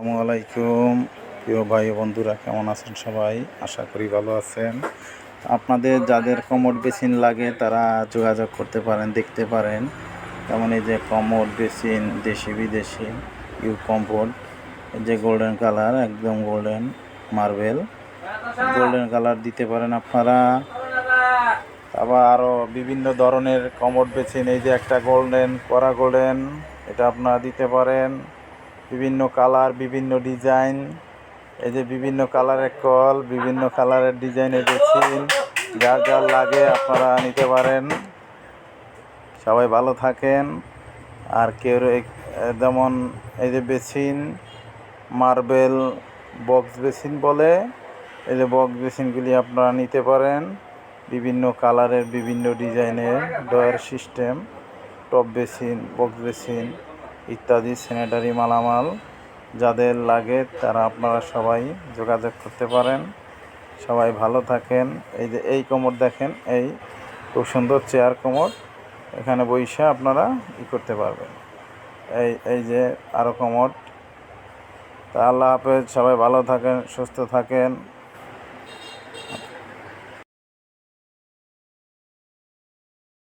আসসালামু আলাইকুম। প্রিয় ভাই ও বন্ধুরা, কেমন আছেন সবাই? আশা করি ভালো আছেন। আপনাদের যাদের কমোড বেসিন লাগে তারা যোগাযোগ করতে পারেন, দেখতে পারেন। যেমন এই যে কমোড বেসিন, দেশি বিদেশি ইউ কমফোর্ট, এই যে গোল্ডেন কালার, একদম গোল্ডেন মার্বেল গোল্ডেন কালার দিতে পারেন আপনারা। আবার আরও বিভিন্ন ধরনের কমোড বেসিন, এই যে একটা গোল্ডেন, কড়া গোল্ডেন, এটা আপনারা দিতে পারেন। বিভিন্ন কালার, বিভিন্ন ডিজাইন, এই যে বিভিন্ন কালারের কল, বিভিন্ন কালারের ডিজাইনের বেসিন, যার যার লাগে আপনারা নিতে পারেন। সবাই ভালো থাকেন। আর কেউ যেমন এই যে বেসিন, মার্বেল বক্স বেসিন বলে, এই যে বক্স বেসিনগুলি আপনারা নিতে পারেন। বিভিন্ন কালারের, বিভিন্ন ডিজাইনের drawer system, top basin, box basin ইত্যাদি স্যানিটারি মালামাল যাদের লাগে তারা আপনারা সবাই যোগাযোগ করতে পারেন। সবাই ভালো থাকেন। এই যে এই কোমর দেখেন, এই খুব সুন্দর চেয়ার কোমর, এখানে বইসা আপনারা করতে পারবেন। এই যে আরও কোমর। তা আল্লাহ হাফেজ, সবাই ভালো থাকেন, সুস্থ থাকেন।